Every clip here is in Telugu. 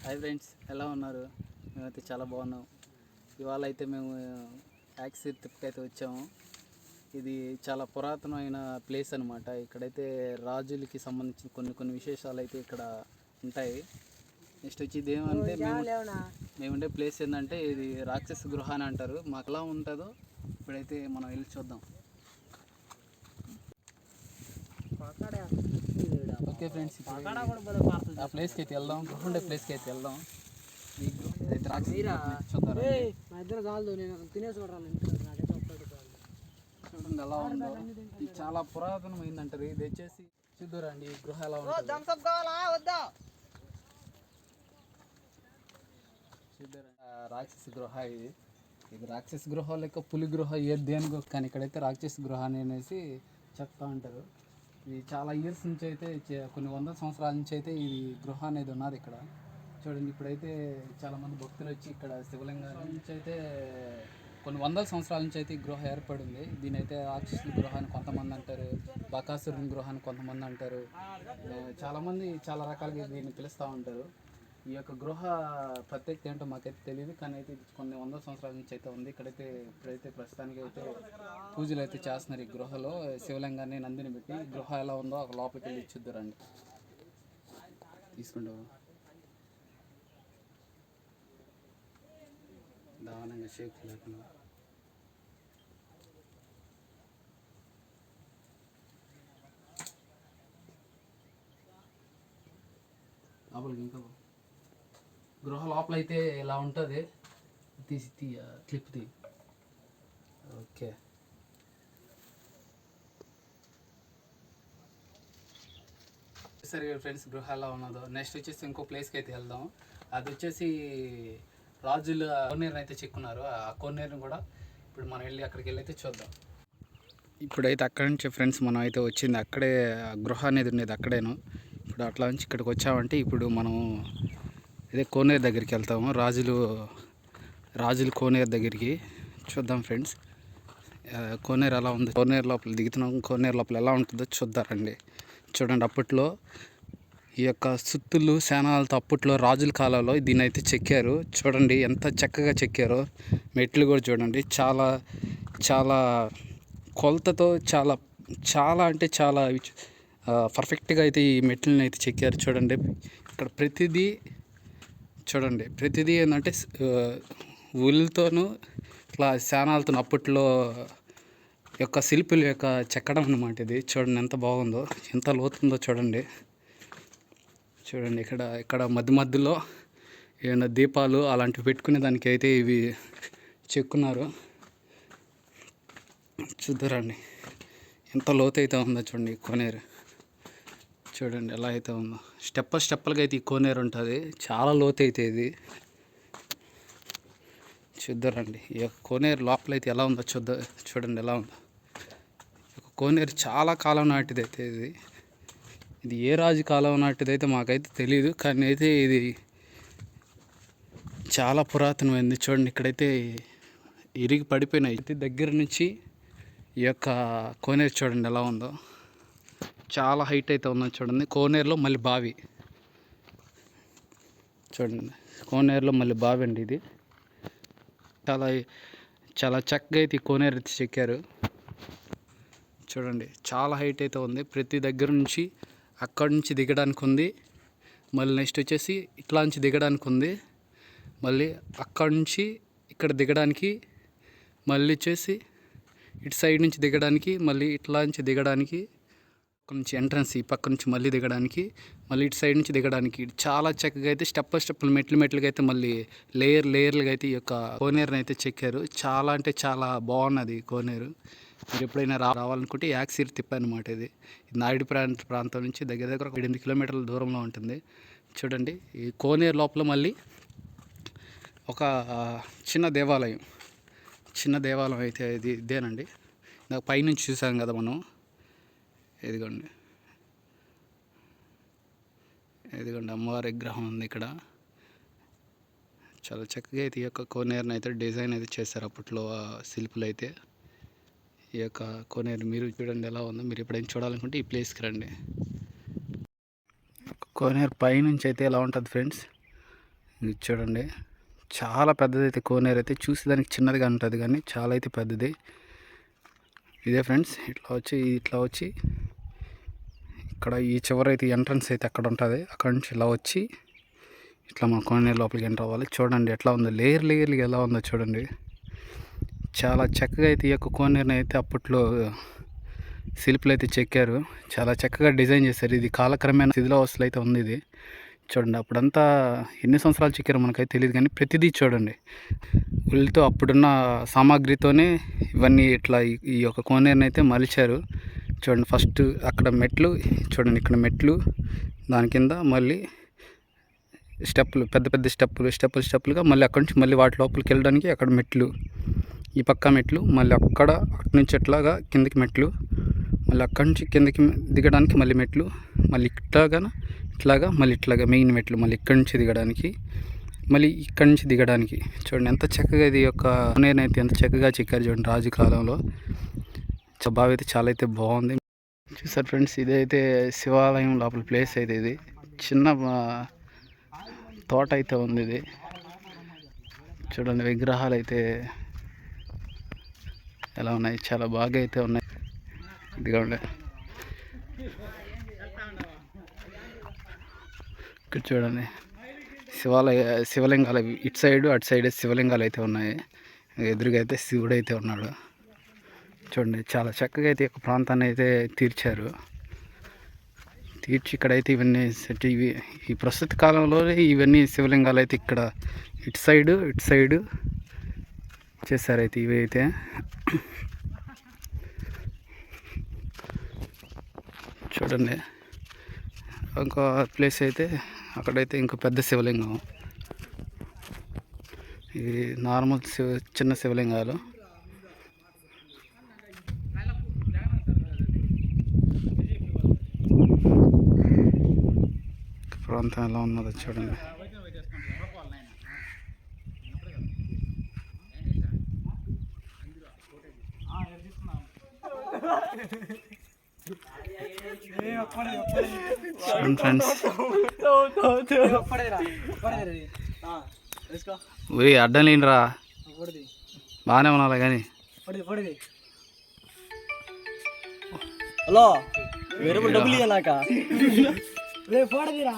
హాయ్ ఫ్రెండ్స్, ఎలా ఉన్నారు? మేమైతే చాలా బాగున్నాం. ఇవాళ అయితే మేము యాక్సిర్ ట్రిప్కి అయితే వచ్చాము. ఇది చాలా పురాతనమైన ప్లేస్ అనమాట. ఇక్కడైతే రాజులకి సంబంధించిన కొన్ని విశేషాలు అయితే ఇక్కడ ఉంటాయి. నెక్స్ట్ వచ్చి ఇది ఏమంటే మేముండే ప్లేస్ ఏంటంటే ఇది రాక్షస గృహ అని అంటారు. మాకు ఎలా ఉంటుందో ఇప్పుడైతే మనం వెళ్ళి చూద్దాం. ఓకే ఫ్రెండ్స్, ఆ ప్లేస్కి అయితే వెళ్దాం. గృహ ఉండే ప్లేస్కి అయితే వెళ్దాం. ఈ గృహ అయితే చూద్దాం. చూడండి ఎలా ఉందో. ఇది చాలా పురాతనమైంది అంటారు. ఇది వచ్చేసి చూద్దారండి ఈ గృహ ఎలా ఉంటుంది. రాక్షస గృహ ఇది. ఇది రాక్షస గృహ లేక పులి గృహ ఏది దేనికో, కానీ ఇక్కడైతే రాక్షస గృహ అనేసి చెప్తా ఉంటారు. ఇది చాలా ఇయర్స్ నుంచి అయితే కొన్ని వందల సంవత్సరాల నుంచి అయితే ఈ గృహ అనేది ఉన్నది ఇక్కడ. చూడండి ఇప్పుడైతే చాలామంది భక్తులు వచ్చి ఇక్కడ శివలింగాల నుంచి అయితే కొన్ని వందల సంవత్సరాల నుంచి అయితే ఈ గృహ ఏర్పడింది. దీని అయితే రాక్షసుల గృహ అని కొంతమంది అంటారు, బకాసురుని గృహ అని కొంతమంది అంటారు. చాలామంది చాలా రకాలుగా దీన్ని పిలుస్తూ ఉంటారు. ఈ యొక్క గృహ ప్రత్యేకత ఏంటో మాకైతే తెలియదు, కానీ అయితే కొన్ని వందల సంవత్సరాల నుంచి అయితే ఉంది. ఇక్కడైతే ఇప్పుడైతే ప్రస్తుతానికి అయితే పూజలు అయితే చేస్తున్నారు. ఈ గృహలో శివలింగాన్ని నందిని పెట్టి గృహ ఎలా ఉందో ఒక లోపలికి వెళ్ళి ఇచ్చిద్దురండి. తీసుకుంటావు దానంగా షేక్ లేకుండా లోపలికి ఇంకా గృహ లోపల అయితే ఇలా ఉంటుంది. తీసి క్లిప్ తీ. ఓకే, సరే ఫ్రెండ్స్, గృహ ఎలా ఉన్నదో. నెక్స్ట్ వచ్చేసి ఇంకో ప్లేస్కి అయితే వెళ్దాం. అది వచ్చేసి రాజుల కోనేరుని అయితే చెక్కున్నారు. ఆ కోనేరుని కూడా ఇప్పుడు మనం వెళ్ళి అక్కడికి వెళ్ళి అయితే చూద్దాం. ఇప్పుడైతే అక్కడి నుంచి ఫ్రెండ్స్ మనం అయితే వచ్చింది అక్కడే గృహ అనేది ఉండేది అక్కడేను. ఇప్పుడు అట్లా నుంచి ఇక్కడికి వచ్చామంటే ఇప్పుడు మనం ఇదే కోనేరు దగ్గరికి వెళ్తాము. రాజుల కోనేరు దగ్గరికి చూద్దాం ఫ్రెండ్స్. కోనేరు ఎలా ఉంది, కోనేరు లోపల దిగుతున్నాం. కోనేరు లోపల ఎలా ఉంటుందో చూద్దారండి. చూడండి అప్పట్లో ఈ యొక్క సుత్తులు శానాలతో అప్పట్లో రాజుల కాలంలో దీన్ని అయితే చెక్కారు. చూడండి ఎంత చక్కగా చెక్కారో. మెట్లు కూడా చూడండి చాలా చాలా కొలతతో చాలా అంటే చాలా పర్ఫెక్ట్గా అయితే ఈ మెట్లని అయితే చెక్కారు. చూడండి ఇక్కడ ప్రతిదీ ఏంటంటే ఉల్లితోనూ ఇట్లా శానాలతో అప్పట్లో యొక్క శిల్పుల యొక్క చెక్కడం అన్నమాట ఇది. చూడండి ఎంత బాగుందో, ఎంత లోతుందో చూడండి. ఇక్కడ మధ్యలో ఏమైనా దీపాలు అలాంటివి పెట్టుకునే దానికి అయితే ఇవి చెక్కున్నారు. చూద్దరండి ఎంత లోతు అయితే ఉందో చూడండి కోనేరు. చూడండి ఎలా అయితే ఉందో. స్టెప్పులుగా అయితే ఈ కోనేరు ఉంటుంది. చాలా లోతు అయితే ఇది. చూద్దరండి ఈ యొక్క కోనేరు లోపల అయితే ఎలా ఉందో చూడండి ఎలా ఉందో. కోనేరు చాలా కాలం నాటిది అయితే ఇది ఏ రాజు కాలం నాటిది అయితే మాకైతే తెలియదు, కానీ అయితే ఇది చాలా పురాతనమైంది. చూడండి ఇక్కడైతే ఇరిగి పడిపోయినాయి. అయితే దగ్గర నుంచి ఈ యొక్క కోనేరు చూడండి ఎలా ఉందో. చాలా హైట్ అయితే ఉందో చూడండి. కోనేరులో మళ్ళీ బావి చూడండి. కోనేరులో మళ్ళీ బావి అండి ఇది. చాలా చాలా చక్కగా అయితే ఈ కోనేరు అయితే చెక్కారు. చూడండి చాలా హైట్ అయితే ఉంది. ప్రతి దగ్గర నుంచి అక్కడి నుంచి దిగడానికి ఉంది. మళ్ళీ నెక్స్ట్ వచ్చేసి ఇట్లా నుంచి దిగడానికి ఉంది. మళ్ళీ అక్కడి నుంచి ఇక్కడ దిగడానికి, మళ్ళీ వచ్చేసి ఇటు సైడ్ నుంచి దిగడానికి, మళ్ళీ ఇట్లా నుంచి దిగడానికి, అక్కడ నుంచి ఎంట్రన్స్ ఈ పక్క నుంచి మళ్ళీ దిగడానికి, మళ్ళీ ఇటు సైడ్ నుంచి దిగడానికి చాలా చక్కగా అయితే స్టెప్పులు మెట్లుగా అయితే మళ్ళీ లేయర్లుగా అయితే ఈ యొక్క కోనేరుని అయితే చెక్కారు. చాలా అంటే చాలా బాగున్నది కోనేరు. మీరు ఎప్పుడైనా రావాలనుకుంటే యాక్సిర్ తిప్ప అనమాట. ఇది నాయుడు ప్రాంతం నుంచి దగ్గర 8 కిలోమీటర్ల దూరంలో ఉంటుంది. చూడండి ఈ కోనేరు లోపల మళ్ళీ ఒక చిన్న దేవాలయం అయితే ఇదేనండి. నాకు పైనుంచి చూసాం కదా మనం. ఇదిగోండి అమ్మవారి విగ్రహం ఉంది ఇక్కడ. చాలా చక్కగా అయితే ఈ యొక్క కోనేరుని అయితే డిజైన్ అయితే చేశారు అప్పట్లో శిల్పులు అయితే. ఈ యొక్క కోనేరు మీరు చూడండి ఎలా ఉందో. మీరు ఎప్పుడైనా చూడాలనుకుంటే ఈ ప్లేస్కి రండి. కోనేరు పైనుంచి అయితే ఎలా ఉంటుంది ఫ్రెండ్స్. ఇది చూడండి, చాలా పెద్దది అయితే కోనేరు అయితే, చూసేదానికి చిన్నదిగా ఉంటుంది కానీ చాలా అయితే పెద్దది. ఇదే ఫ్రెండ్స్, ఇట్లా వచ్చి ఇక్కడ ఈ చివరి అయితే ఎంట్రన్స్ అయితే అక్కడ ఉంటుంది. అక్కడ నుంచి ఇలా వచ్చి ఇట్లా మన కోనేరు లోపలికి ఎంటర్ అవ్వాలి. చూడండి ఎట్లా ఉందో, లేయర్లు ఎలా ఉందో చూడండి. చాలా చక్కగా అయితే ఈ యొక్క కోనేరుని అయితే అప్పట్లో శిల్పులు అయితే చెక్కారు. చాలా చక్కగా డిజైన్ చేశారు. ఇది కాలక్రమేణా శిథిలావస్థలో అయితే ఉంది. ఇది చూడండి, అప్పుడంతా ఎన్ని సంవత్సరాలు చెక్కారో మనకైతే తెలియదు కానీ ప్రతిదీ చూడండి వీళ్ళతో అప్పుడున్న సామాగ్రితోనే ఇవన్నీ ఇట్లా ఈ యొక్క కోనేరుని అయితే మలిచారు. చూడండి, ఫస్ట్ అక్కడ మెట్లు చూడండి, ఇక్కడ మెట్లు, దాని కింద మళ్ళీ స్టెప్పులు, పెద్ద స్టెప్పులుగా మళ్ళీ అక్కడి నుంచి మళ్ళీ వాటి లోపలికి వెళ్ళడానికి అక్కడ మెట్లు, ఈ పక్క మెట్లు, మళ్ళీ అక్కడి నుంచి ఎట్లాగా కిందికి మెట్లు, మళ్ళీ అక్కడి నుంచి కిందికి దిగడానికి మళ్ళీ మెట్లు, మళ్ళీ ఇట్లాగా మెయిన్ మెట్లు, మళ్ళీ ఇక్కడి నుంచి దిగడానికి, మళ్ళీ ఇక్కడి నుంచి దిగడానికి. చూడండి ఎంత చక్కగా ఇది యొక్క కోనేరుని అయితే ఎంత చక్కగా చెక్కారు చూడండి రాజు కాలంలో. బావి అయితే చాలా అయితే బాగుంది. చూసారు ఫ్రెండ్స్, ఇదైతే శివాలయం లోపల ప్లేస్ అయితే. ఇది చిన్న తోట అయితే ఉంది. ఇది చూడండి, విగ్రహాలు అయితే ఎలా ఉన్నాయి, చాలా బాగా అయితే ఉన్నాయి. ఇదిగోండి, ఇక్కడ చూడండి శివలింగాలు ఇటు సైడ్ అటు సైడ్ శివలింగాలు అయితే ఉన్నాయి. ఎదురుగా అయితే శివుడు అయితే ఉన్నాడు. చూడండి చాలా చక్కగా అయితే ఒక ప్రాంతాన్ని అయితే తీర్చి ఇక్కడైతే ఇవన్నీ సెట్, ఈ ప్రస్తుత కాలంలో ఇవన్నీ శివలింగాలు అయితే ఇక్కడ ఇటు సైడు చేశారైతే. ఇవి అయితే చూడండి, ఇంకో ప్లేస్ అయితే అక్కడైతే ఇంకో పెద్ద శివలింగం. ఇది నార్మల్ చిన్న శివలింగాలు. ప్రాంతం ఎలా ఉన్నదో చూడండి. ఫ్రెండ్స్, అడ్డం లేనిరా, బాగానే ఉన్నా కానీ. హలో, డబ్బులు ఇవ్వనాక పోడదిరా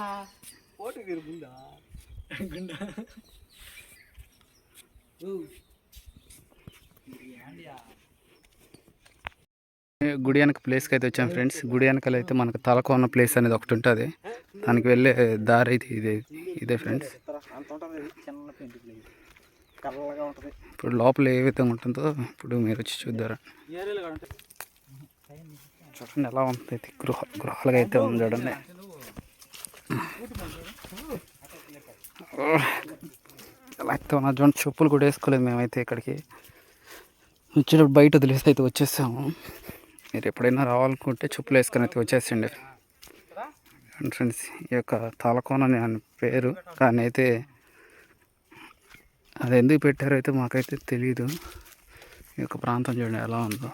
గుడి వెనక ప్లేస్కి అయితే వచ్చాం ఫ్రెండ్స్. గుడి వెనకాల అయితే మనకు తలకోన ప్లేస్ అనేది ఒకటి ఉంటుంది. దానికి వెళ్ళే దారి అయితే ఇదే ఫ్రెండ్స్. ఇప్పుడు లోపల ఏ విధంగా ఉంటుందో ఇప్పుడు మీరు వచ్చి చూద్దారా. చూడండి ఎలా ఉంటుంది, గృహాలుగా అయితే ఉంది చూడండి. ఎలా అయితే ఉన్నా చూడండి. చెప్పులు కూడా వేసుకోలేదు మేమైతే. ఇక్కడికి వచ్చేటప్పుడు బయట వదిలేసి అయితే వచ్చేసాము. మీరు ఎప్పుడైనా రావాలనుకుంటే చెప్పులు వేసుకొని అయితే వచ్చేసండి ఫ్రెండ్స్. ఈ యొక్క తాలకోన అని పేరు, కానీ అయితే అది ఎందుకు పెట్టారో అయితే మాకైతే తెలియదు. ఈ యొక్క ప్రాంతం చూడండి ఎలా ఉందో.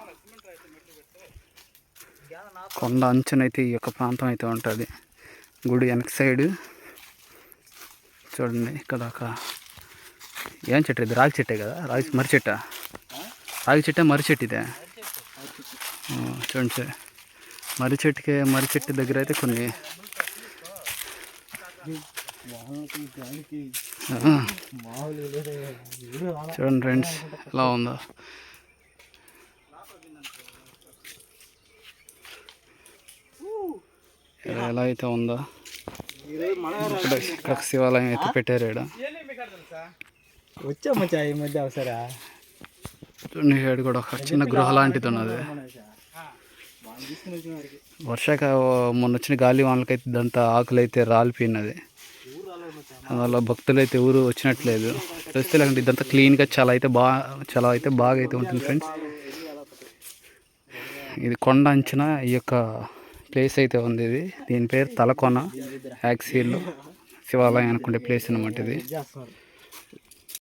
కొండ అంచునైతే ఈ యొక్క ప్రాంతం అయితే ఉంటుంది. గుడి వెనక సైడు చూడండి. ఇక్కడ ఒక ఏం చెట్టు ఇది? రాగి చెట్టే కదా, మర్రి చెట్టు ఇదే. చూడండి సార్, మర్రి చెట్టు దగ్గర అయితే కొన్ని చూడండి ఫ్రెండ్స్ ఎలా ఉందో. ఎలా అయితే ఉందో. ఇక్కడ శివాలయం అయితే పెట్టారు. వచ్చా ఈ మధ్య అవసరా చూడండి, ఏడు కూడా ఒక చిన్న గృహ లాంటిది ఉన్నది. మొన్న వచ్చిన గాలి వానలకైతే ఇదంతా ఆకులు అయితే రాలిపోయినది. అందువల్ల భక్తులు అయితే ఎవరు వచ్చినట్లేదు. చూస్తే లేకుంటే ఇదంతా క్లీన్గా చాలా అయితే బాగా అయితే ఉంటుంది ఫ్రెండ్స్. ఇది కొండ అంచున ఈ యొక్క ప్లేస్ అయితే ఉంది. దీని పేరు తలకోన యాక్సిల్లో శివాలయం అనుకునే ప్లేస్ అనమాట ఇది.